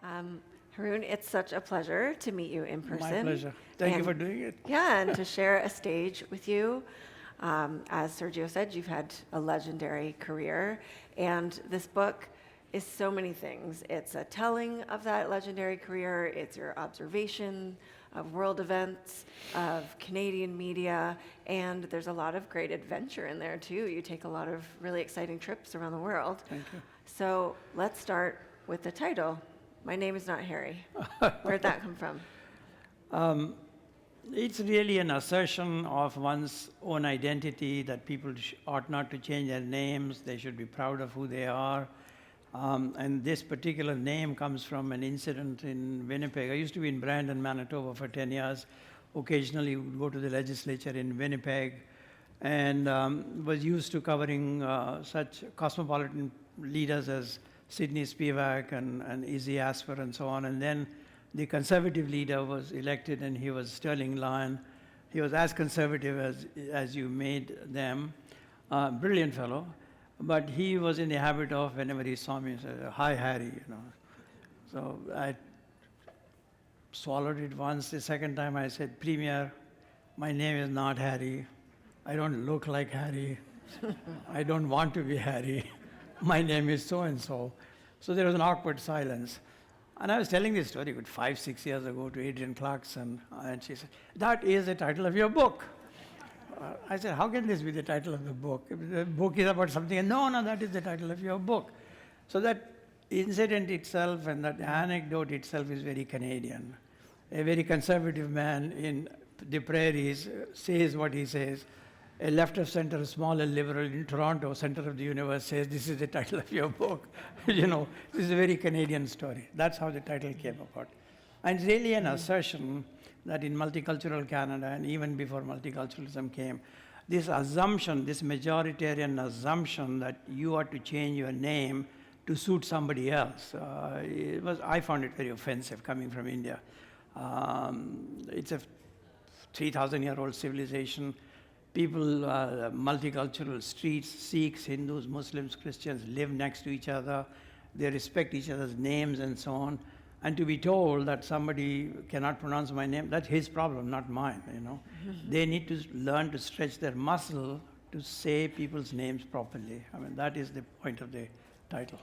Um, Haroon, it's such a pleasure to meet you in person. My pleasure. Thank you for doing it. Yeah, and to share a stage with you. As Sergio said, you've had a legendary career, and this book is so many things. It's a telling of that legendary career, it's your observation of world events, of Canadian media, and there's a lot of great adventure in there too. You take a lot of really exciting trips around the world. Thank you. So let's start with the title. My name is not Harry. Where'd that come from? It's really an assertion of one's own identity that people ought not to change their names. They should be proud of who they are. And this particular name comes from an incident in Winnipeg. I used to be in Brandon, Manitoba for 10 years. Occasionally would go to the legislature in Winnipeg and was used to covering such cosmopolitan leaders as Sidney Spivak and Izzy Asper and so on. And then the conservative leader was elected, and he was Sterling Lyon. He was as conservative as you made them. Brilliant fellow. But he was in the habit of, whenever he saw me, he said, "Hi, Harry," you know. So I swallowed it once. The second time I said, "Premier, my name is not Harry. I don't look like Harry. I don't want to be Harry. My name is so-and-so." So there was an awkward silence. And I was telling this story 5-6 years ago to Adrienne Clarkson, and she said, "That is the title of your book." I said, "How can this be the title of the book? The book is about something." And no, that is the title of your book. So that incident itself and that anecdote itself is very Canadian. A very conservative man in the prairies says what he says. A left of center, smaller liberal in Toronto, center of the universe, says, "This is the title of your book." You know, this is a very Canadian story. That's how the title came about. And it's really an assertion that in multicultural Canada, and even before multiculturalism came, this assumption, this majoritarian assumption that you ought to change your name to suit somebody else, I found it very offensive coming from India. It's a 3,000-year-old civilization. People, multicultural streets, Sikhs, Hindus, Muslims, Christians live next to each other. They respect each other's names and so on. And to be told that somebody cannot pronounce my name, that's his problem, not mine, you know. They need to learn to stretch their muscle to say people's names properly. I mean, that is the point of the title.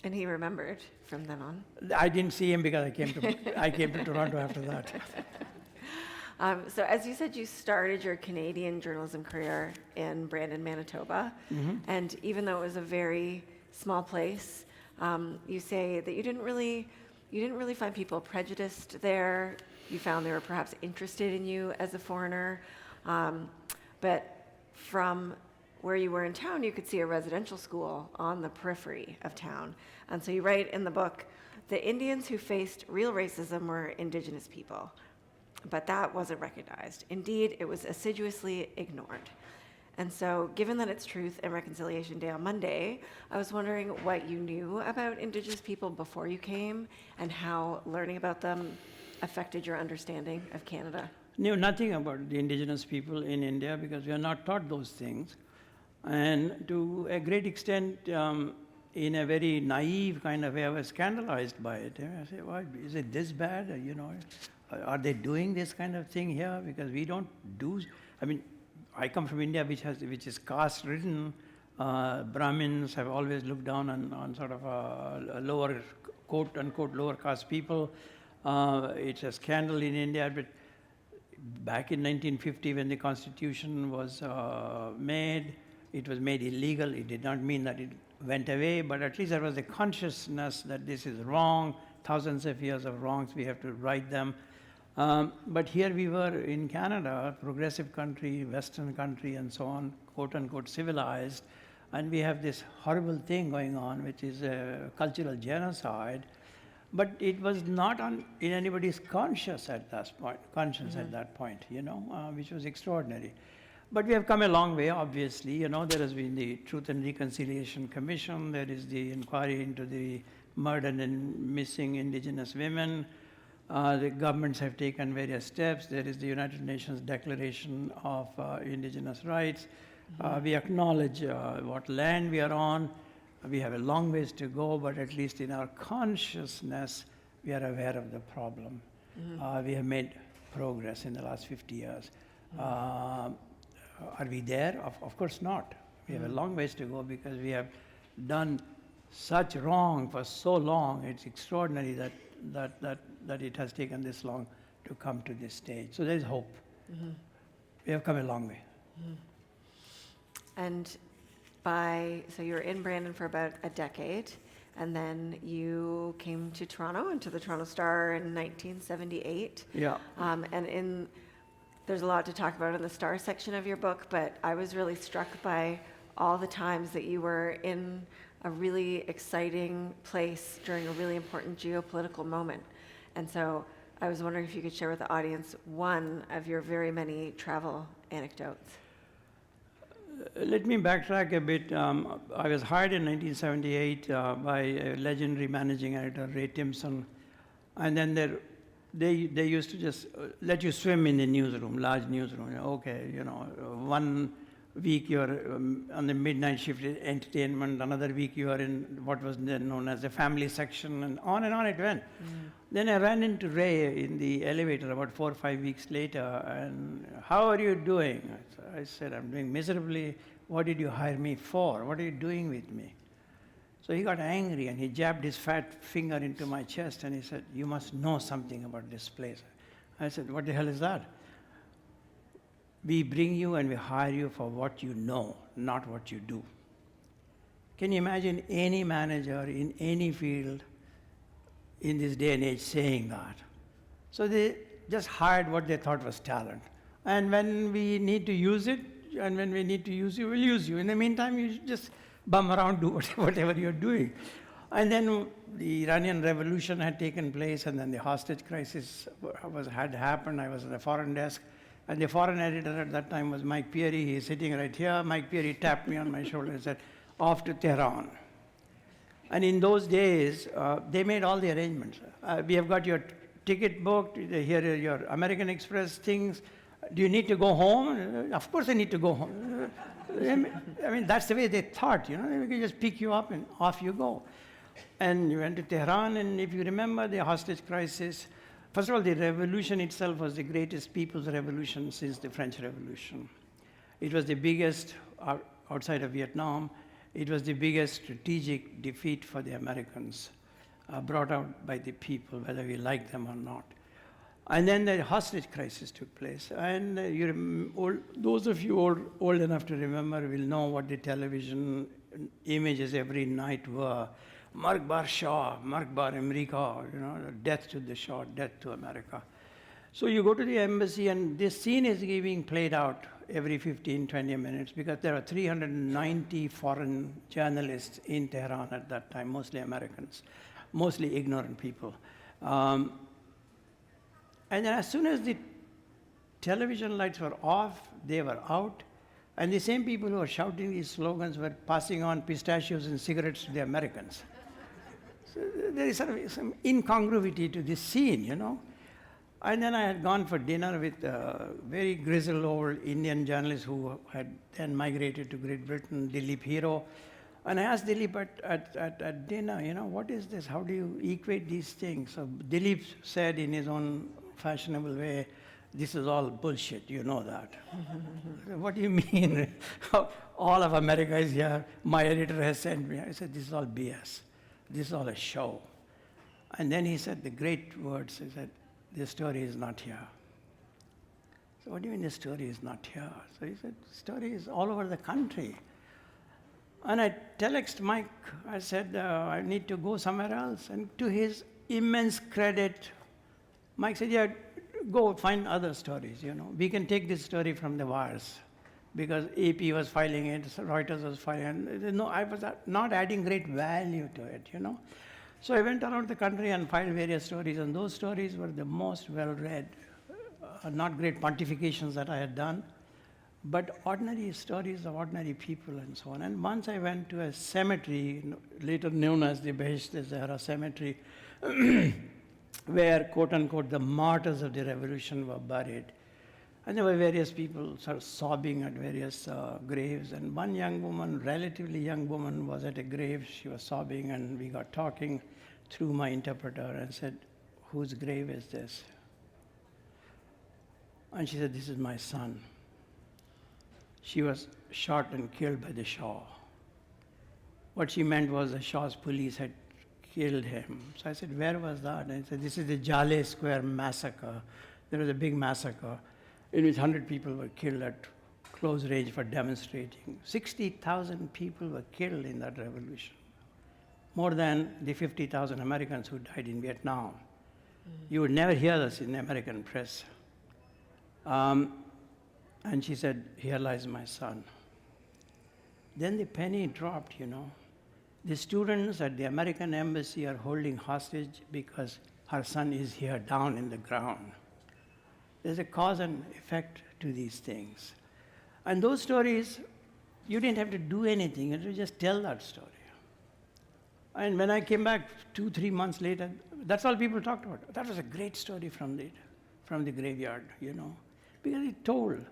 And he remembered from then on. I didn't see him because I came to Toronto after that. So as you said, you started your Canadian journalism career in Brandon, Manitoba. And even though it was a very small place, you say that you didn't really find people prejudiced there. You found they were perhaps interested in you as a foreigner. But from where you were in town, you could see a residential school on the periphery of town. And so you write in the book, "The Indians who faced real racism were Indigenous people. But that wasn't recognized. Indeed, it was assiduously ignored." And so, given that it's Truth and Reconciliation Day on Monday, I was wondering what you knew about Indigenous people before you came and how learning about them affected your understanding of Canada. Knew nothing about the Indigenous people in India because we are not taught those things. And to a great extent, in a very naive kind of way, I was scandalized by it. I say, "Why is it this bad? You know, are they doing this kind of thing here? Because we don't do." I mean, I come from India, which is caste-ridden. Brahmins have always looked down on sort of a lower, quote-unquote, lower caste people. It's a scandal in India, but back in 1950, when the Constitution was made, it was made illegal. It did not mean that it went away, but at least there was a consciousness that this is wrong. Thousands of years of wrongs, we have to right them. But here we were in Canada, progressive country, Western country, and so on, quote-unquote civilized, and we have this horrible thing going on, which is a cultural genocide. But it was not in anybody's conscience at that point, you know, which was extraordinary. But we have come a long way, obviously. You know, there has been the Truth and Reconciliation Commission. There is the inquiry into the murdered and missing Indigenous women. The governments have taken various steps. There is the United Nations Declaration of Indigenous Rights. We acknowledge what land we are on. We have a long ways to go, but at least in our consciousness, we are aware of the problem. We have made progress in the last 50 years. Are we there? Of course not. We have a long ways to go because we have done such wrong for so long. It's extraordinary that it has taken this long to come to this stage. So there is hope. We have come a long way. And so you were in Brandon for about a decade, and then you came to Toronto and to the Toronto Star in 1978. Yeah. And there's a lot to talk about in the Star section of your book, but I was really struck by all the times that you were in a really exciting place during a really important geopolitical moment. And so I was wondering if you could share with the audience one of your very many travel anecdotes. Let me backtrack a bit. I was hired in 1978 by a legendary managing editor, Ray Timpson, and then they used to just let you swim in the newsroom, large newsroom. Okay, 1 week you're on the midnight shift entertainment, another week you are in what was then known as the family section, and on it went. Then I ran into Ray in the elevator about 4 or 5 weeks later, and how are you doing? I said, I'm doing miserably. What did you hire me for? What are you doing with me? So he got angry and he jabbed his fat finger into my chest and he said, you must know something about this place. I said, what the hell is that? We bring you and we hire you for what you know, not what you do. Can you imagine any manager in any field in this day and age saying that? So they just hired what they thought was talent. And when we need to use it, and when we need to use you, we'll use you. In the meantime, you just bum around, do whatever you're doing. And then the Iranian Revolution had taken place, and then the hostage crisis had happened. I was at the foreign desk, and the foreign editor at that time was Mike Peary. He's sitting right here. Mike Peary tapped me on my shoulder and said, off to Tehran. And in those days, they made all the arrangements. We have got your ticket booked. Here are your American Express things. Do you need to go home? Of course I need to go home. I mean, that's the way they thought, they could just pick you up and off you go. And you went to Tehran, and if you remember the hostage crisis, first of all, the revolution itself was the greatest people's revolution since the French Revolution. It was the biggest outside of Vietnam. It was the biggest strategic defeat for the Americans, brought out by the people, whether we like them or not. And then the hostage crisis took place. And those of you old enough to remember will know what the television images every night were. Mark bar Shah, Mark bar America, death to the Shah, death to America. So you go to the embassy, and this scene is being played out every 15, 20 minutes because there are 390 foreign journalists in Tehran at that time, mostly Americans, mostly ignorant people. And then as soon as the television lights were off, they were out, and the same people who were shouting these slogans were passing on pistachios and cigarettes to the Americans. So there is sort of some incongruity to this scene, And then I had gone for dinner with a very grizzled old Indian journalist who had then migrated to Great Britain, Dilip Hero. And I asked Dilip at dinner, what is this? How do you equate these things? So Dilip said in his own fashionable way, this is all bullshit, you know that. What do you mean? All of America is here. My editor has sent me. I said, this is all BS. This is all a show. And then he said the great words. He said, the story is not here. So what do you mean the story is not here? So he said, the story is all over the country. And I telexed Mike. I said, I need to go somewhere else. And to his immense credit, Mike said, yeah, go find other stories, We can take this story from the wires because AP was filing it, Reuters was filing it. No, I was not adding great value to it, So I went around the country and filed various stories, and those stories were the most well-read, not great pontifications that I had done, but ordinary stories of ordinary people and so on. And once I went to a cemetery, later known as the Behesht-e-Zahra Cemetery, where, quote unquote, the martyrs of the revolution were buried. And there were various people sort of sobbing at various graves. And one young woman, relatively young woman, was at a grave. She was sobbing, and we got talking through my interpreter and said, "Whose grave is this?" And she said, "This is my son. She was shot and killed by the Shah." What she meant was the Shah's police had killed him. So I said, "Where was that?" And he said, "This is the Jale Square massacre. There was a big massacre in which 100 people were killed at close range for demonstrating. 60,000 people were killed in that revolution, more than the 50,000 Americans who died in Vietnam. You would never hear this in the American press." And she said, "Here lies my son." Then the penny dropped, you know. The students at the American embassy are holding hostage because her son is here down in the ground. There's a cause and effect to these things. And those stories, you didn't have to do anything, you had to just tell that story. And when I came back 2-3 months later, that's all people talked about. That was a great story from the graveyard, you know, because it told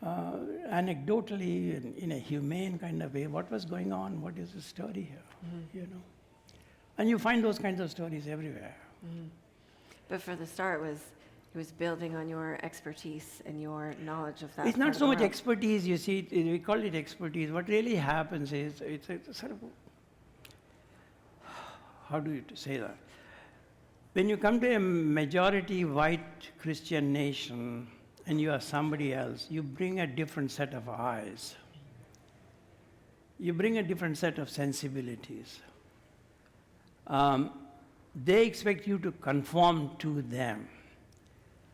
anecdotally, in a humane kind of way, what was going on, what is the story here, you know. And you find those kinds of stories everywhere. But for the start, it was building on your expertise and your knowledge of that. It's not so much expertise, you see, we call it expertise. What really happens is, it's a sort of, how do you say that? When you come to a majority white Christian nation and you are somebody else, you bring a different set of eyes. You bring a different set of sensibilities. They expect you to conform to them.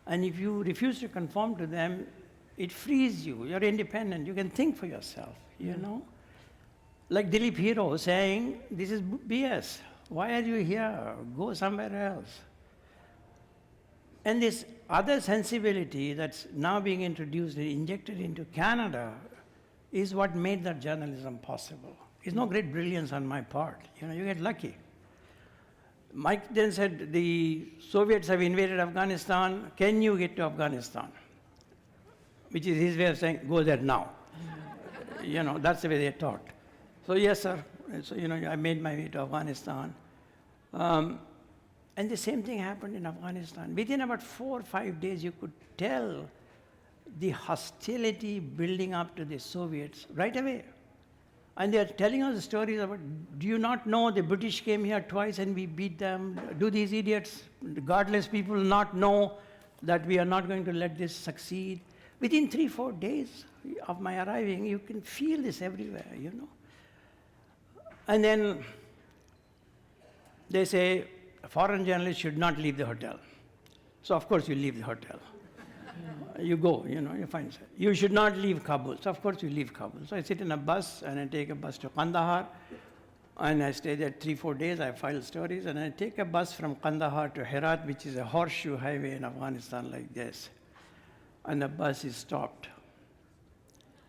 And if you refuse to conform to them, it frees you. You're independent. You can think for yourself, you know? Like Dilip Hero saying, "This is BS. Why are you here? Go somewhere else." And this other sensibility that's now being introduced and injected into Canada is what made that journalism possible. It's no great brilliance on my part. You know, you get lucky. Mike then said, "The Soviets have invaded Afghanistan. Can you get to Afghanistan?" Which is his way of saying, "Go there now." You know, that's the way they talked. So, "Yes, sir." And so, you know, I made my way to Afghanistan. And the same thing happened in Afghanistan. Within about 4 or 5 days, you could tell the hostility building up to the Soviets right away. And they are telling us stories about, "Do you not know the British came here twice and we beat them? Do these idiots, godless people, not know that we are not going to let this succeed?" Within 3-4 days of my arriving, you can feel this everywhere, you know. And then they say, foreign journalists should not leave the hotel. So of course you leave the hotel. You go, you know, you find it. You should not leave Kabul. So of course you leave Kabul. So I sit in a bus and I take a bus to Kandahar and I stay there 3-4 days. I file stories and I take a bus from Kandahar to Herat, which is a horseshoe highway in Afghanistan like this. And the bus is stopped.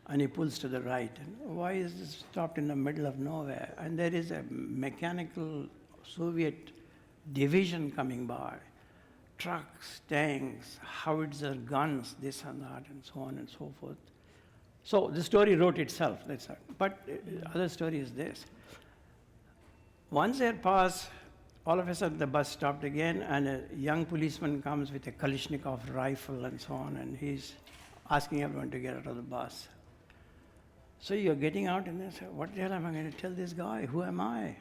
And he pulls to the right. And why is this stopped in the middle of nowhere? And there is a mechanical Soviet division coming by. Trucks, tanks, howitzer guns, this and that, and so on and so forth. So the story wrote itself, that's it. But other story is this. Once they're past, all of a sudden the bus stopped again, and a young policeman comes with a Kalashnikov rifle and so on, and he's asking everyone to get out of the bus. So you're getting out, and they say, "What the hell am I going to tell this guy? Who am I?"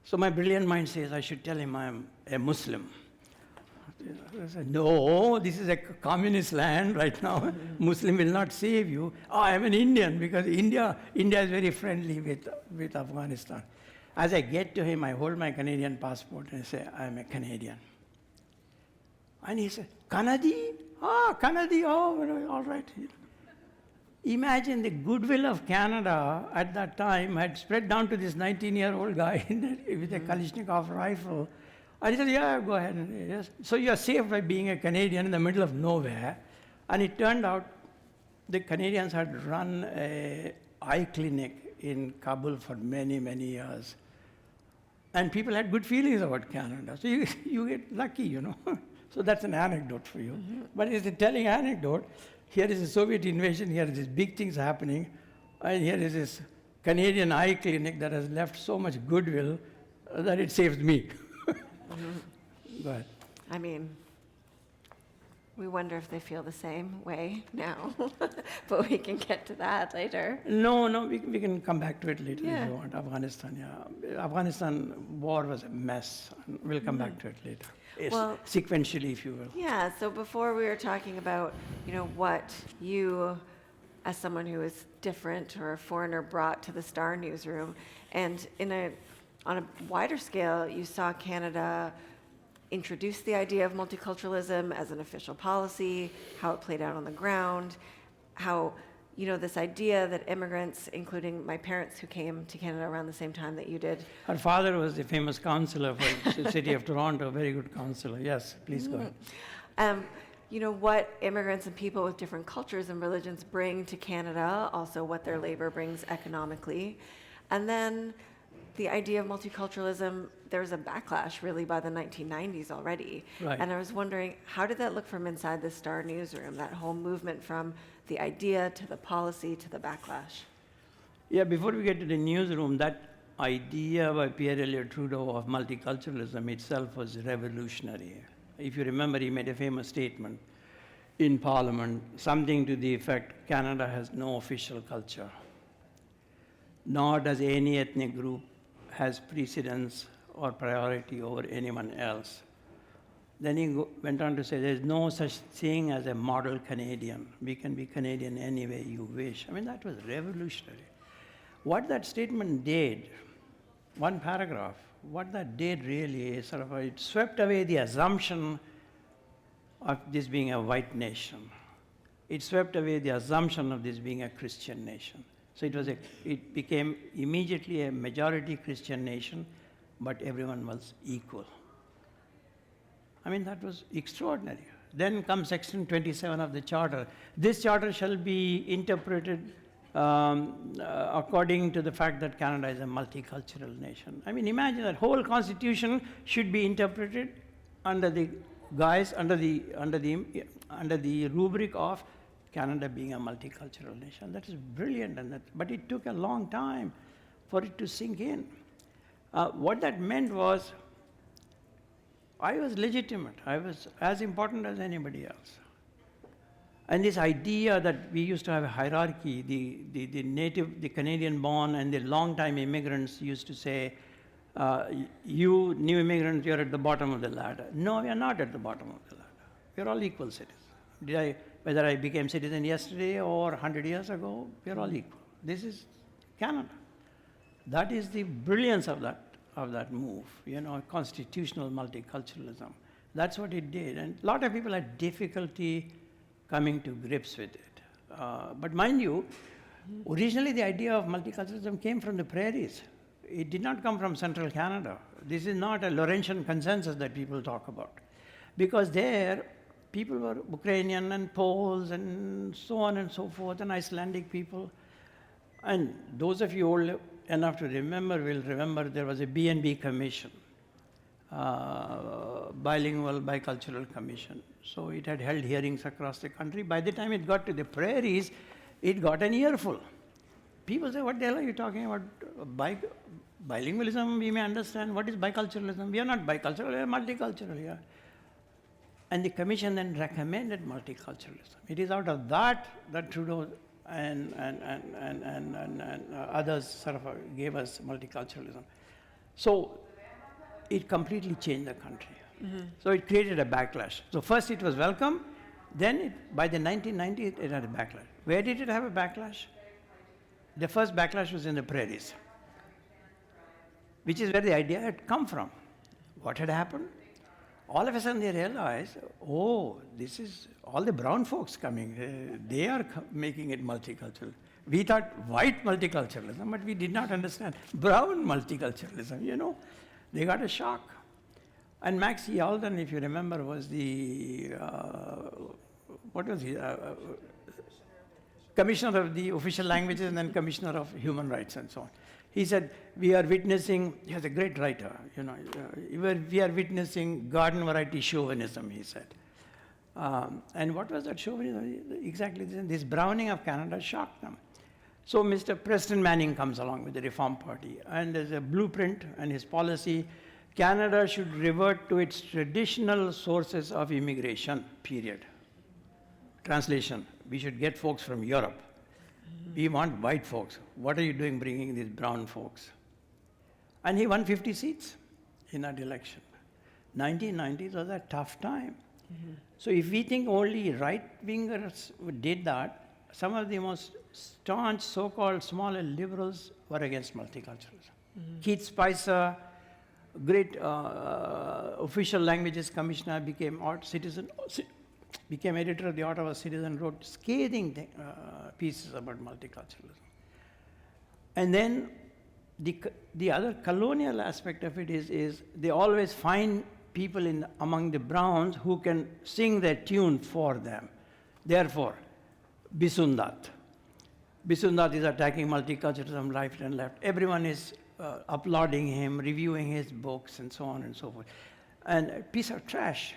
So my brilliant mind says, I should tell him I'm a Muslim. I said, "No, this is a communist land right now. Muslim will not save you." "Oh, I'm an Indian," because India is very friendly with Afghanistan. As I get to him, I hold my Canadian passport and I say, "I'm a Canadian." And he said, "Kanadi? Ah, Kanadi, oh, all right." Imagine the goodwill of Canada at that time had spread down to this 19-year-old guy with a Kalashnikov rifle. And he said, "Yeah, go ahead." Yes. So you're safe by being a Canadian in the middle of nowhere. And it turned out the Canadians had run an eye clinic in Kabul for many, many years. And people had good feelings about Canada. So you get lucky, you know. So that's an anecdote for you. But it's a telling anecdote. Here is a Soviet invasion, here is these big things happening, and here is this Canadian eye clinic that has left so much goodwill that it saved me. Go ahead. I mean, we wonder if they feel the same way now, but we can get to that later. No, we can come back to it later Yeah. if you want. Afghanistan, yeah. Afghanistan war was a mess. We'll come back to it later. Yes, Well- sequentially, if you will. Yeah, so before we were talking about, what you, as someone who is different or a foreigner, brought to the Star newsroom, and on a wider scale, you saw Canada introduce the idea of multiculturalism as an official policy, how it played out on the ground, how, this idea that immigrants, including my parents who came to Canada around the same time that you did. Her father was the famous councillor for the city of Toronto, a very good councillor. Yes, please go ahead. What immigrants and people with different cultures and religions bring to Canada, also what their labor brings economically. And then the idea of multiculturalism, there was a backlash really by the 1990s already. Right. And I was wondering, how did that look from inside the Star newsroom, that whole movement from the idea to the policy to the backlash? Yeah, before we get to the newsroom, that idea by Pierre Elliott Trudeau of multiculturalism itself was revolutionary. If you remember, he made a famous statement in Parliament, something to the effect, Canada has no official culture, nor does any ethnic group has precedence or priority over anyone else. Then he went on to say, there's no such thing as a model Canadian. We can be Canadian any way you wish. I mean, that was revolutionary. What that statement did, one paragraph, what that did really is it swept away the assumption of this being a white nation. It swept away the assumption of this being a Christian nation. So it became immediately a majority Christian nation, but everyone was equal. I mean, that was extraordinary. Then comes Section 27 of the Charter. This Charter shall be interpreted according to the fact that Canada is a multicultural nation. I mean, imagine that whole Constitution should be interpreted under the guise, under the rubric of Canada being a multicultural nation. That is brilliant, but it took a long time for it to sink in. What that meant was, I was legitimate. I was as important as anybody else. And this idea that we used to have a hierarchy, the Canadian-born and the long-time immigrants used to say, you new immigrants, you're at the bottom of the ladder. No, we are not at the bottom of the ladder. We're all equal citizens. Whether I became citizen yesterday or 100 years ago, we're all equal. This is Canada. That is the brilliance of that move, constitutional multiculturalism. That's what it did. And a lot of people had difficulty coming to grips with it. But mind you, originally the idea of multiculturalism came from the prairies. It did not come from central Canada. This is not a Laurentian consensus that people talk about. Because there, people were Ukrainian and Poles and so on and so forth, and Icelandic people. And those of you old enough to remember will remember there was a B&B commission, bilingual, bicultural commission. So it had held hearings across the country. By the time it got to the prairies, it got an earful. People say, what the hell are you talking about? Bilingualism, we may understand. What is biculturalism? We are not bicultural, we are multicultural, yeah. And the commission then recommended multiculturalism. It is out of that Trudeau and others sort of gave us multiculturalism. So it completely changed the country. Mm-hmm. So it created a backlash. So first it was welcome, then by the 1990s it had a backlash. Where did it have a backlash? The first backlash was in the prairies, which is where the idea had come from. What had happened? All of a sudden they realized, this is all the brown folks coming. They are making it multicultural. We thought white multiculturalism, but we did not understand brown multiculturalism, They got a shock. And Max E. Alden, if you remember, was the, Commissioner of the Official Languages and then Commissioner of Human Rights and so on. He said, we are witnessing, he was a great writer, we are witnessing garden variety chauvinism, he said. And what was that chauvinism? Exactly this browning of Canada shocked them. So Mr. Preston Manning comes along with the Reform Party, and there's a blueprint and his policy. Canada should revert to its traditional sources of immigration, period. Translation, we should get folks from Europe. We want white folks. What are you doing bringing these brown folks? And he won 50 seats in that election. 1990s was a tough time. So if we think only right-wingers did that, some of the most staunch so-called smaller liberals were against multiculturalism. Keith Spicer, great official languages commissioner, became editor of the Ottawa Citizen, wrote scathing pieces about multiculturalism. And then the other colonial aspect of it is they always find people among the Browns who can sing their tune for them. Therefore, Bisundat is attacking multiculturalism right and left. Everyone is applauding him, reviewing his books, and so on and so forth. And a piece of trash,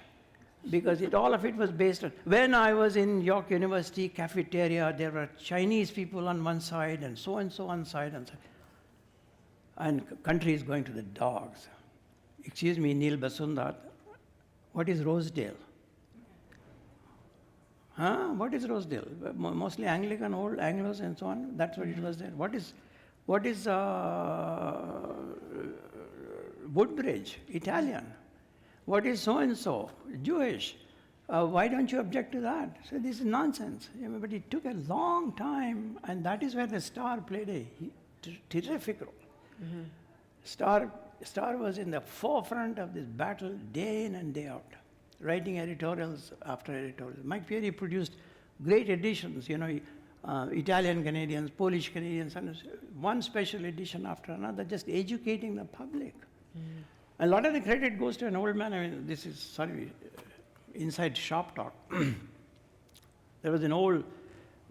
because all of it was based on, when I was in York University cafeteria, there were Chinese people on one side and so on side, and country is going to the dogs. Excuse me, Neil Basundat, what is Rosedale? What is Rosedale? Mostly Anglican, old Anglos and so on. That's what it was there. What is Woodbridge? Italian. What is so-and-so? Jewish. Why don't you object to that? So this is nonsense. But it took a long time, and that is where the Star played a terrific role. Star was in the forefront of this battle day in and day out, writing editorials after editorials. Mike Pieri produced great editions, Italian Canadians, Polish Canadians, and one special edition after another, just educating the public. A lot of the credit goes to an old man. I mean, this is, inside shop talk. There was an old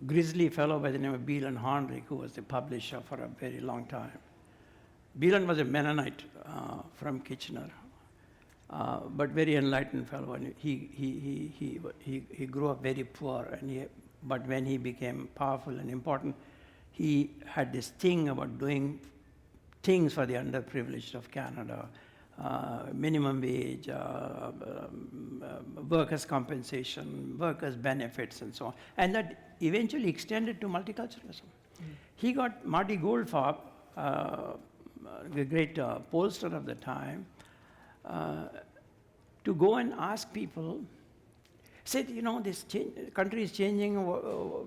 grizzly fellow by the name of Beelan Hornrick who was the publisher for a very long time. Beelan was a Mennonite from Kitchener, but very enlightened fellow. And he grew up very poor, but when he became powerful and important, he had this thing about doing things for the underprivileged of Canada, minimum wage, workers' compensation, workers' benefits, and so on. And that eventually extended to multiculturalism. He got Marty Goldfarb, the great pollster of the time, to go and ask people, said, this country is changing,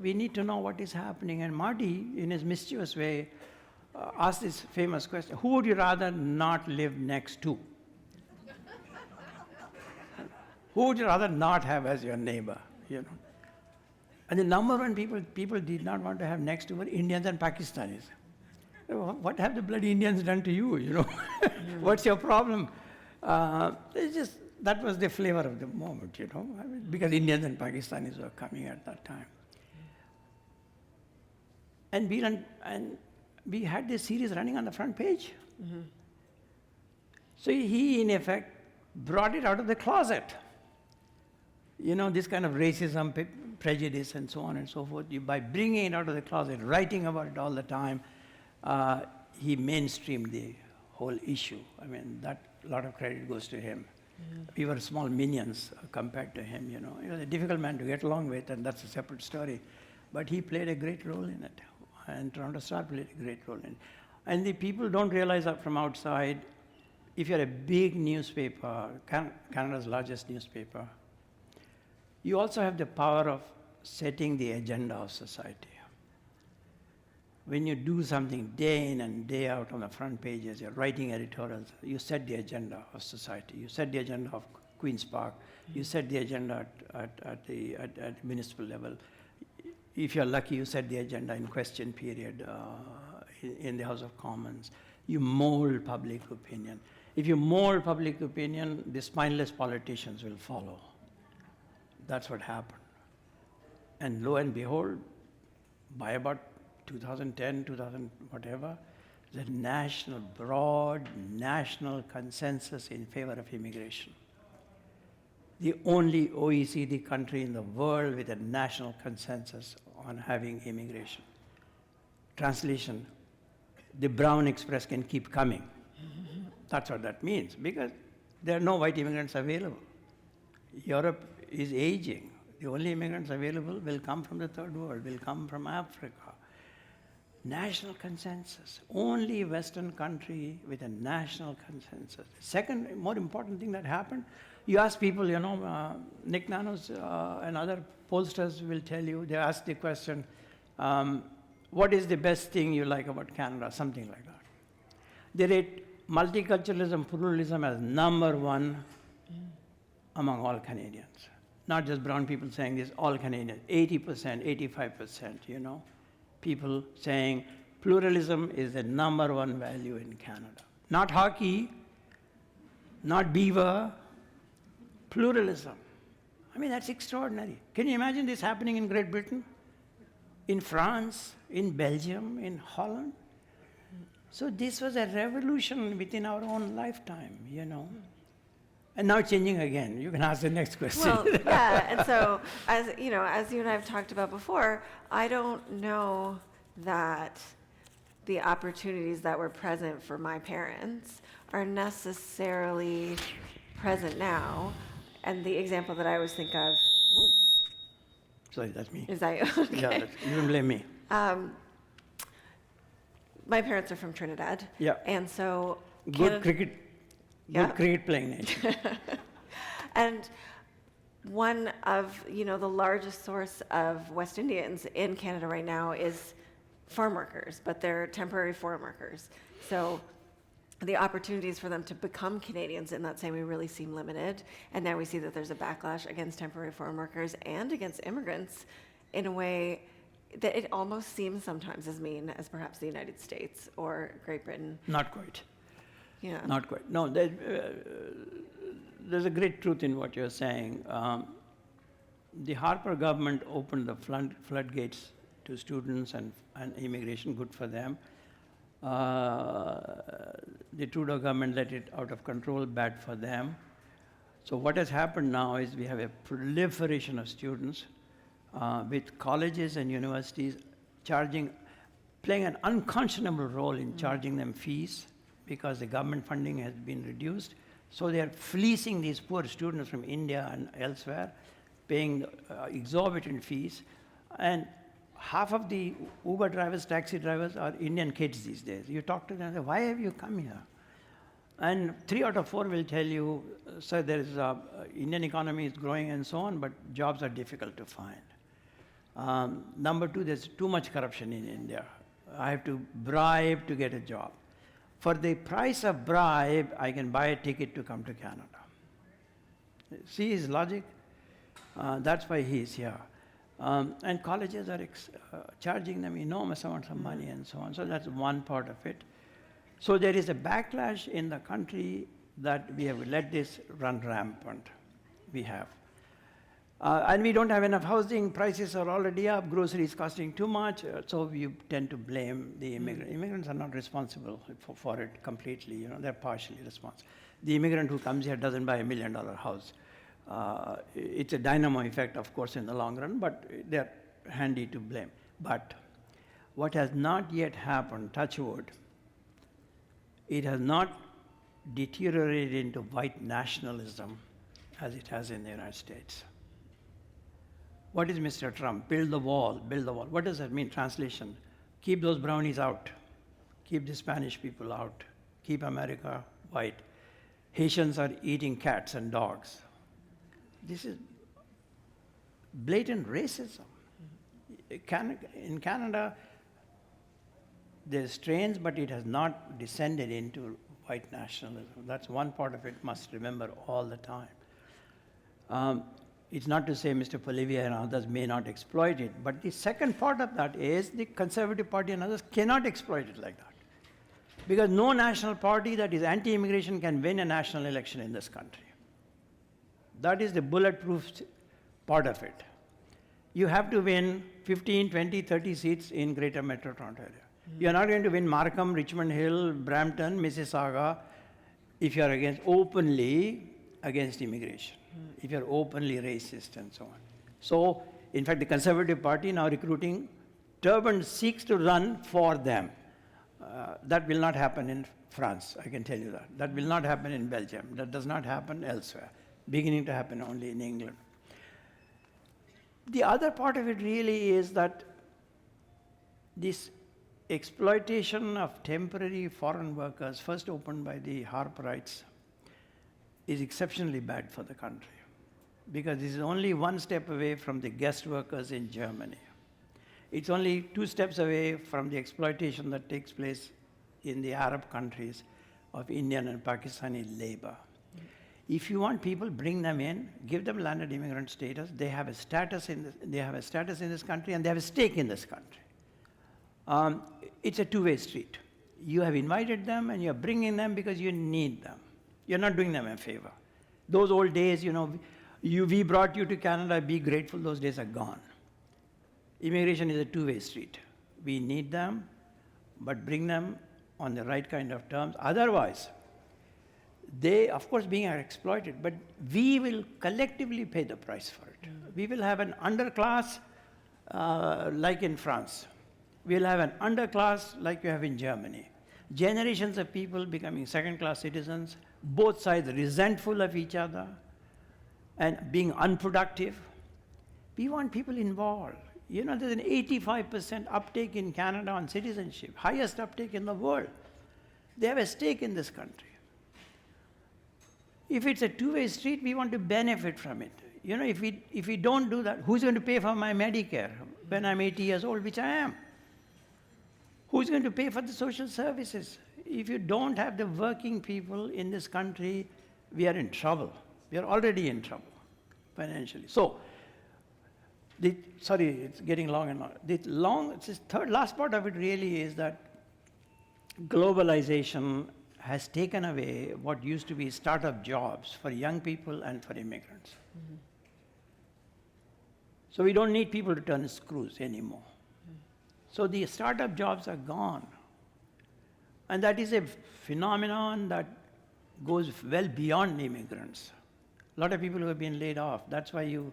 we need to know what is happening. And Marty, in his mischievous way, asked this famous question, who would you rather not live next to? Who would you rather not have as your neighbor? And the number one people did not want to have next to were Indians and Pakistanis. What have the bloody Indians done to you? What's your problem? That was the flavor of the moment, because Indians and Pakistanis were coming at that time. And we had this series running on the front page. So he, in effect, brought it out of the closet. This kind of racism, prejudice, and so on and so forth. By bringing it out of the closet, writing about it all the time, he mainstreamed the whole issue. I mean, that a lot of credit goes to him. We were small minions compared to him, He was a difficult man to get along with, and that's a separate story. But he played a great role in it, and Toronto Star played a great role in it. And the people don't realize that from outside. If you're a big newspaper, Canada's largest newspaper, you also have the power of setting the agenda of society. When you do something day in and day out on the front pages, you're writing editorials, you set the agenda of society. You set the agenda of Queen's Park. You set the agenda at the municipal level. If you're lucky, you set the agenda in question period in the House of Commons. You mold public opinion. If you mold public opinion, the spineless politicians will follow. That's what happened. And lo and behold, by about 2010, 2000 whatever, the broad national consensus in favor of immigration. The only OECD country in the world with a national consensus on having immigration. Translation, the Brown Express can keep coming. That's what that means, because there are no white immigrants available. Europe is aging. The only immigrants available will come from the third world, will come from Africa. National consensus. Only Western country with a national consensus. Second, more important thing that happened, you ask people, Nick Nanos and other pollsters will tell you, they ask the question, what is the best thing you like about Canada? Something like that. They rate multiculturalism, pluralism as number one among all Canadians. Not just brown people saying this, all Canadians, 80%, 85%, people saying pluralism is the number one value in Canada. Not hockey, not beaver, pluralism. I mean, that's extraordinary. Can you imagine this happening in Great Britain, in France, in Belgium, in Holland? So this was a revolution within our own lifetime, And now changing again. You can ask the next question. Well, yeah, and so as you and I have talked about before, I don't know that the opportunities that were present for my parents are necessarily present now. And the example that I always think of. Sorry, that's me. Is that okay? Yeah, you can blame me. My parents are from Trinidad. Yeah. And so Good cricket playing nation. And one of, the largest source of West Indians in Canada right now is farm workers, but they're temporary foreign workers. So the opportunities for them to become Canadians in that same way really seem limited. And now we see that there's a backlash against temporary foreign workers and against immigrants in a way that it almost seems sometimes as mean as perhaps the United States or Great Britain. Not quite. Yeah. Not quite. No, there's a great truth in what you're saying. The Harper government opened the floodgates to students and immigration, good for them. The Trudeau government let it out of control, bad for them. So what has happened now is we have a proliferation of students with colleges and universities playing an unconscionable role in charging them fees because the government funding has been reduced. So they are fleecing these poor students from India and elsewhere, paying exorbitant fees. And half of the Uber drivers, taxi drivers are Indian kids these days. You talk to them and say, why have you come here? And 3 out of 4 will tell you, sir, there is Indian economy is growing and so on, but jobs are difficult to find. Number 2, there's too much corruption in India. I have to bribe to get a job. For the price of bribe, I can buy a ticket to come to Canada. See his logic? That's why he is here. And colleges are charging them enormous amounts of money and so on. So that's one part of it. So there is a backlash in the country that we have let this run rampant. We have. And we don't have enough housing, prices are already up, groceries costing too much, so you tend to blame the immigrant. Immigrants are not responsible for it completely, they're partially responsible. The immigrant who comes here doesn't buy $1 million house. It's a dynamo effect, of course, in the long run, but they're handy to blame. But what has not yet happened, touch wood, it has not deteriorated into white nationalism as it has in the United States. What is Mr. Trump? Build the wall, build the wall. What does that mean? Translation, keep those brownies out. Keep the Spanish people out. Keep America white. Haitians are eating cats and dogs. This is blatant racism. In Canada, there's strains, but it has not descended into white nationalism. That's one part of it, must remember all the time. It's not to say Mr. Polivia and others may not exploit it, but the second part of that is the Conservative Party and others cannot exploit it like that. Because no national party that is anti-immigration can win a national election in this country. That is the bulletproof part of it. You have to win 15, 20, 30 seats in Greater Metro Toronto area. You're not going to win Markham, Richmond Hill, Brampton, Mississauga if you're openly against immigration, if you're openly racist and so on. So, in fact, the Conservative Party now recruiting turbaned Sikhs to run for them. That will not happen in France, I can tell you that. That will not happen in Belgium. That does not happen elsewhere. Beginning to happen only in England. The other part of it really is that this exploitation of temporary foreign workers, first opened by the Harperites, is exceptionally bad for the country. Because this is only one step away from the guest workers in Germany. It's only 2 steps away from the exploitation that takes place in the Arab countries of Indian and Pakistani labor. If you want people, bring them in, give them landed immigrant status. They have a status in this country, and they have a stake in this country. It's a two-way street. You have invited them, and you're bringing them because you need them. You're not doing them a favor. Those old days, we brought you to Canada, be grateful, those days are gone. Immigration is a two-way street. We need them, but bring them on the right kind of terms. Otherwise, they, of course, being exploited, but we will collectively pay the price for it. We will have an underclass like in France. We'll have an underclass like you have in Germany. Generations of people becoming second-class citizens, both sides resentful of each other and being unproductive. We want people involved. There's an 85% uptake in Canada on citizenship, highest uptake in the world. They have a stake in this country. If it's a two-way street, we want to benefit from it. If we don't do that, who's going to pay for my Medicare when I'm 80 years old, which I am? Who's going to pay for the social services? If you don't have the working people in this country, we are in trouble. We are already in trouble financially. So, sorry, it's getting long and long. The last part of it really is that globalization has taken away what used to be startup jobs for young people and for immigrants. Mm-hmm. So we don't need people to turn screws anymore. Mm-hmm. So the startup jobs are gone. And that is a phenomenon that goes well beyond immigrants. A lot of people who have been laid off. That's why you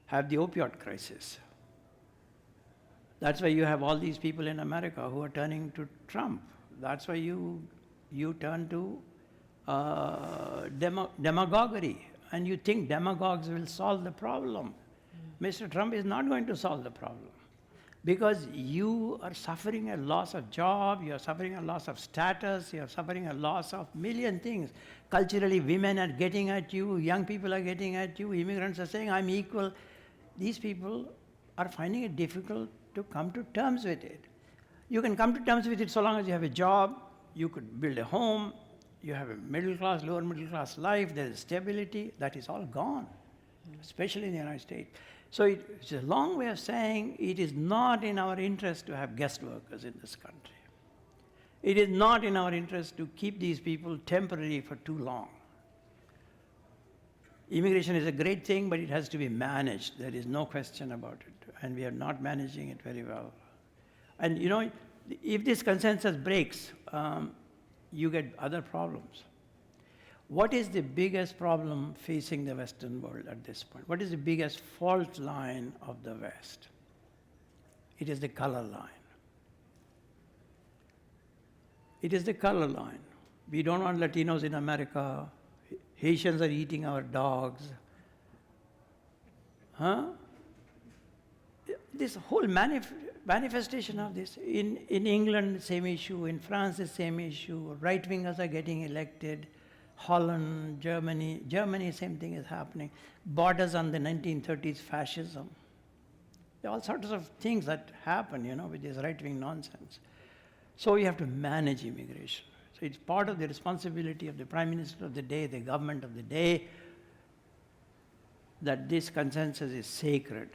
have the opioid crisis. That's why you have all these people in America who are turning to Trump. That's why you turn to demagoguery, and you think demagogues will solve the problem. Mr. Trump is not going to solve the problem because you are suffering a loss of job, you are suffering a loss of status, you are suffering a loss of million things. Culturally, women are getting at you, young people are getting at you, immigrants are saying, I'm equal. These people are finding it difficult to come to terms with it. You can come to terms with it so long as you have a job, you could build a home, you have a middle class, lower middle class life, there is stability. That is all gone, especially in the United States. So it's a long way of saying it is not in our interest to have guest workers in this country. It is not in our interest to keep these people temporarily for too long. Immigration is a great thing, but it has to be managed. There is no question about it, and we are not managing it very well. And if this consensus breaks, you get other problems. What is the biggest problem facing the Western world at this point? What is the biggest fault line of the West? It is the color line. It is the color line. We don't want Latinos in America. Haitians are eating our dogs. This whole manifestation of this. In England, same issue. In France, the same issue. Right-wingers are getting elected. Holland, Germany, same thing is happening. Borders on the 1930s fascism. There are all sorts of things that happen, with this right-wing nonsense. So you have to manage immigration. So it's part of the responsibility of the Prime Minister of the day, the government of the day, that this consensus is sacred.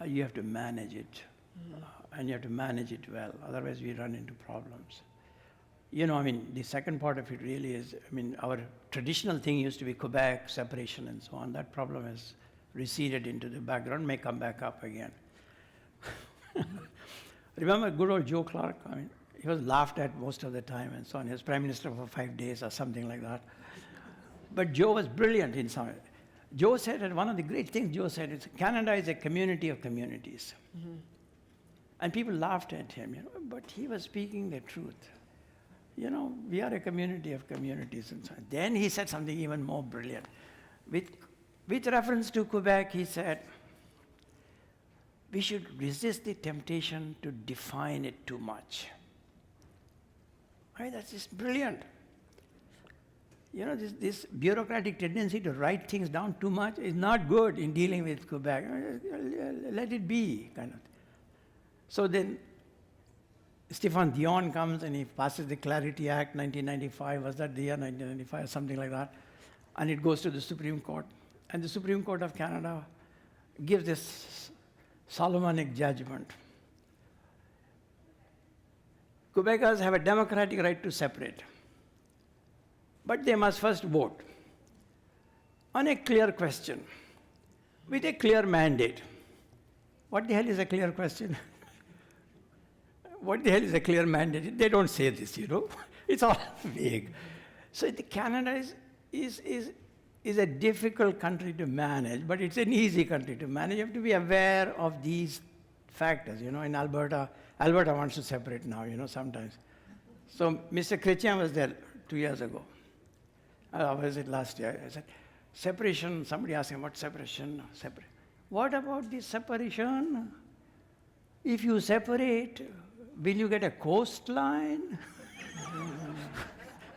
You have to manage it, and you have to manage it well. Otherwise, we run into problems. The second part of it really is, our traditional thing used to be Quebec, separation, and so on. That problem has receded into the background, may come back up again. Remember good old Joe Clark? I mean, he was laughed at most of the time and so on. He was prime minister for 5 days or something like that. But Joe was brilliant in some way. Joe said, and one of the great things Joe said is, Canada is a community of communities. Mm-hmm. And people laughed at him, but he was speaking the truth. We are a community of communities and so on. Then he said something even more brilliant. With reference to Quebec, he said, we should resist the temptation to define it too much. Right? That's just brilliant. This bureaucratic tendency to write things down too much is not good in dealing with Quebec. Let it be, kind of. So then, Stéphane Dion comes and he passes the Clarity Act, 1995, was that the year 1995 or something like that, and it goes to the Supreme Court. And the Supreme Court of Canada gives this Solomonic judgment. Quebecers have a democratic right to separate, but they must first vote on a clear question with a clear mandate. What the hell is a clear question? What the hell is a clear mandate? They don't say this, It's all vague. So Canada is a difficult country to manage, but it's an easy country to manage. You have to be aware of these factors. In Alberta wants to separate now, sometimes. So Mr. Chrétien was there 2 years ago. Or was it last year? I said, separation, somebody asked him, what separation? What about this separation? If you separate, will you get a coastline?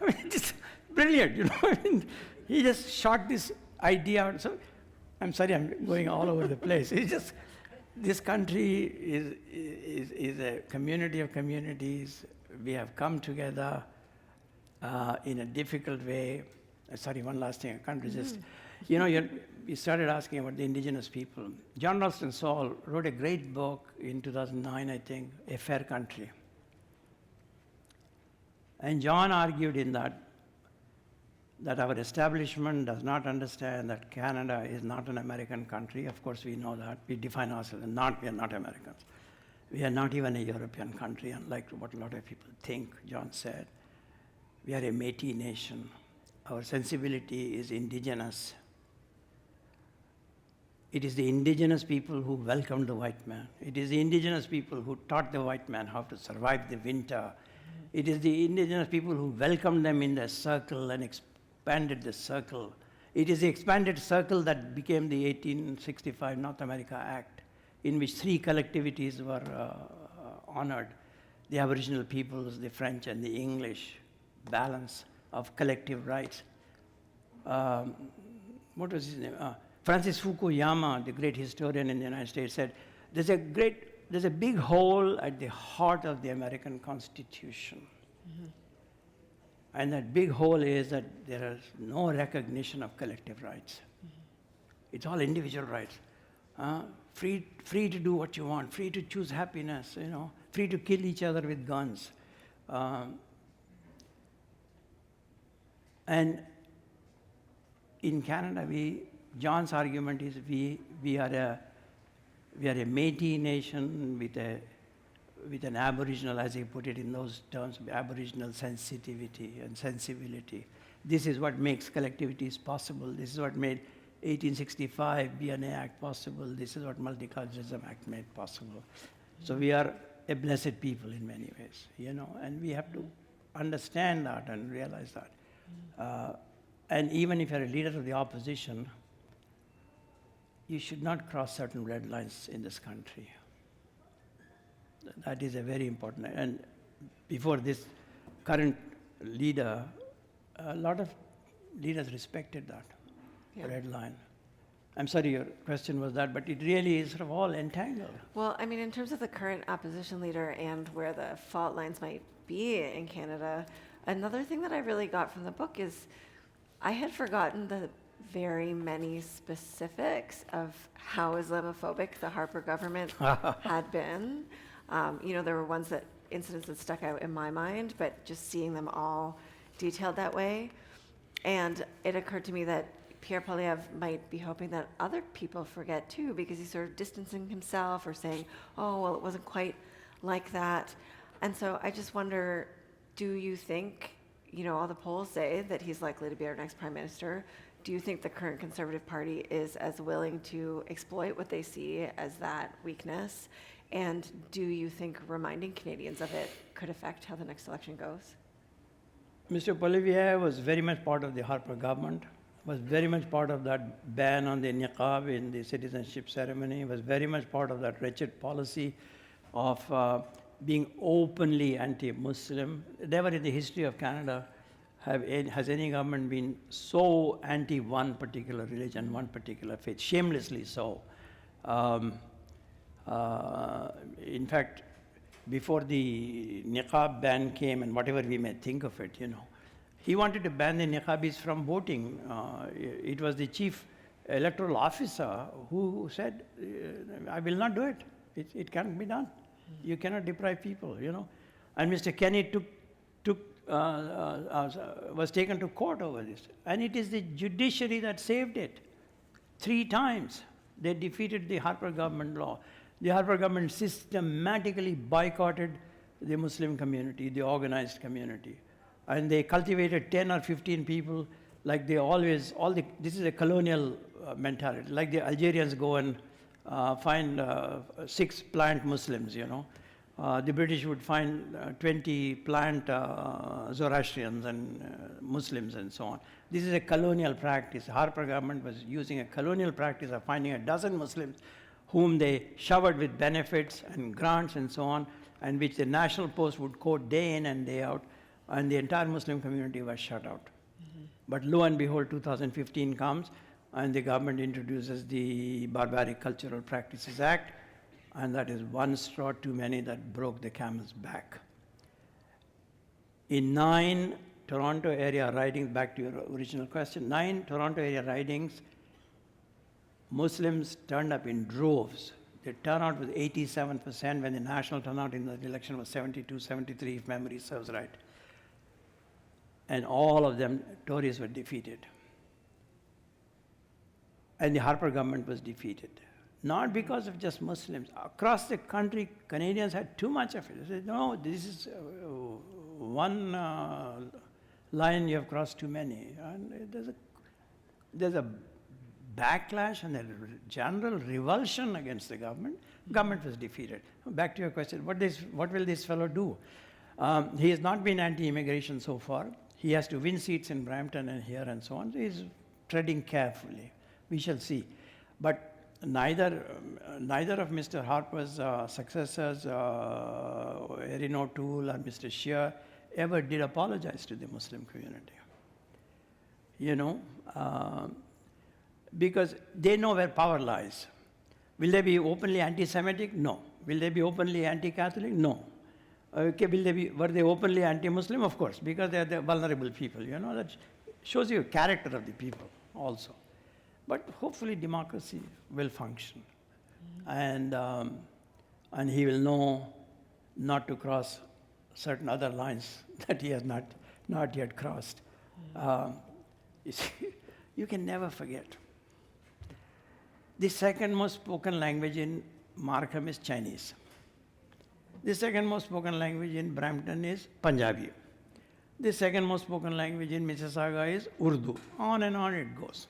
I mean, it's brilliant, he just shot this idea out. So, I'm sorry, I'm going all over the place. It's just, this country is a community of communities. We have come together in a difficult way. Sorry, one last thing, I can't resist. You started asking about the indigenous people. John Ralston Saul wrote a great book in 2009, I think, A Fair Country. And John argued in that our establishment does not understand that Canada is not an American country. Of course, we know that. We define ourselves as we are not Americans. We are not even a European country, unlike what a lot of people think, John said. We are a Métis nation. Our sensibility is indigenous. It is the indigenous people who welcomed the white man. It is the indigenous people who taught the white man how to survive the winter. It is the indigenous people who welcomed them in their circle and expanded the circle. It is the expanded circle that became the 1865 North America Act, in which 3 collectivities were honored: the Aboriginal peoples, the French, and the English. Balance of collective rights. What was his name? Francis Fukuyama, the great historian in the United States, said, there's a big hole at the heart of the American Constitution. Mm-hmm. And that big hole is that there is no recognition of collective rights. Mm-hmm. It's all individual rights. Free to do what you want, free to choose happiness, free to kill each other with guns. And in Canada, John's argument is we are a Métis nation with an Aboriginal, as he put it in those terms, Aboriginal sensitivity and sensibility. This is what makes collectivities possible. This is what made 1865 BNA Act possible. This is what Multiculturalism Act made possible. So we are a blessed people in many ways, and we have to understand that and realize that. And even if you're a leader of the opposition, you should not cross certain red lines in this country. That is a very important. And before this current leader, a lot of leaders respected that red line. I'm sorry, your question was that, but it really is sort of all entangled. Well, I mean, in terms of the current opposition leader and where the fault lines might be in Canada, another thing that I really got from the book is I had forgotten the very many specifics of how Islamophobic the Harper government had been. There were incidents that stuck out in my mind, but just seeing them all detailed that way. And it occurred to me that Pierre Poilievre might be hoping that other people forget too, because he's sort of distancing himself or saying, oh, well, it wasn't quite like that. And so I just wonder, do you think, all the polls say that he's likely to be our next prime minister? Do you think the current Conservative Party is as willing to exploit what they see as that weakness? And do you think reminding Canadians of it could affect how the next election goes? Mr. Poilievre was very much part of the Harper government, was very much part of that ban on the niqab in the citizenship ceremony, was very much part of that wretched policy of being openly anti-Muslim. Never in the history of Canada has any government been so anti one particular religion, one particular faith, shamelessly so. In fact, before the niqab ban came, and whatever we may think of it, he wanted to ban the niqabis from voting. It was the chief electoral officer who said, I will not do it. It can't be done. You cannot deprive people, And Mr. Kenny was taken to court over this. And it is the judiciary that saved it. 3 times they defeated the Harper government law. The Harper government systematically boycotted the Muslim community, the organized community. And they cultivated 10 or 15 people like they always, this is a colonial mentality, like the Algerians go and find 6 plant Muslims, The British would find 20 plant Zoroastrians and Muslims and so on. This is a colonial practice. Harper government was using a colonial practice of finding a dozen Muslims whom they showered with benefits and grants and so on, and which the National Post would quote day in and day out, and the entire Muslim community was shut out. But lo and behold, 2015 comes, and the government introduces the Barbaric Cultural Practices Act, and that is one straw too many that broke the camel's back. In 9 Toronto area ridings, back to your original question, 9 Toronto area ridings, Muslims turned up in droves. The turnout was 87% when the national turnout in the election was 72, 73, if memory serves right. And all of them, Tories were defeated. And the Harper government was defeated. Not because of just Muslims. Across the country, Canadians had too much of it. They said, no, this is one line you have crossed too many. And there's a backlash and a general revulsion against the government. Government was defeated. Back to your question, what will this fellow do? He has not been anti-immigration so far. He has to win seats in Brampton and here and so on. So he's treading carefully. We shall see. But neither of Mr. Harper's successors, Erin O'Toole or Mr. Scheer, ever did apologize to the Muslim community. Because they know where power lies. Will they be openly anti-Semitic? No. Will they be openly anti-Catholic? No. Okay, were they openly anti-Muslim? Of course, because they are the vulnerable people. That shows you character of the people also. But hopefully democracy will function. And he will know not to cross certain other lines that he has not yet crossed. You can never forget. The second most spoken language in Markham is Chinese. The second most spoken language in Brampton is Punjabi. The second most spoken language in Mississauga is Urdu. On and on it goes.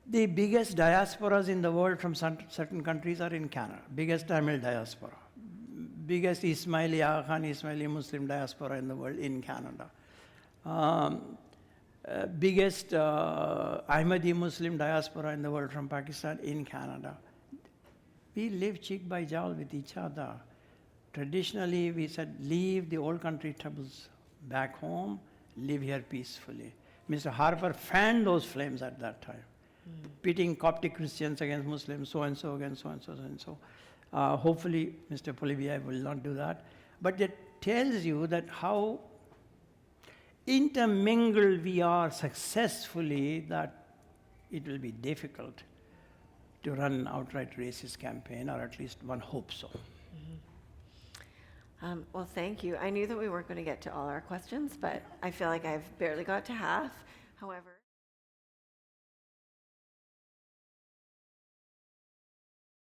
The biggest diasporas in the world from certain countries are in Canada. Biggest Tamil diaspora. Biggest Ismaili, Aga Khan Ismaili Muslim diaspora in the world in Canada. Biggest Ahmadi Muslim diaspora in the world from Pakistan in Canada. We live cheek by jowl with each other. Traditionally, we said, leave the old country troubles back home, live here peacefully. Mr. Harper fanned those flames at that time, pitting Coptic Christians against Muslims, so and so against so and so and so. Hopefully, Mr. Poilievre will not do that. But it tells you that how intermingled we are successfully, that it will be difficult to run an outright racist campaign, or at least one hopes so. Well, thank you. I knew that we weren't going to get to all our questions, but I feel like I've barely got to half. However.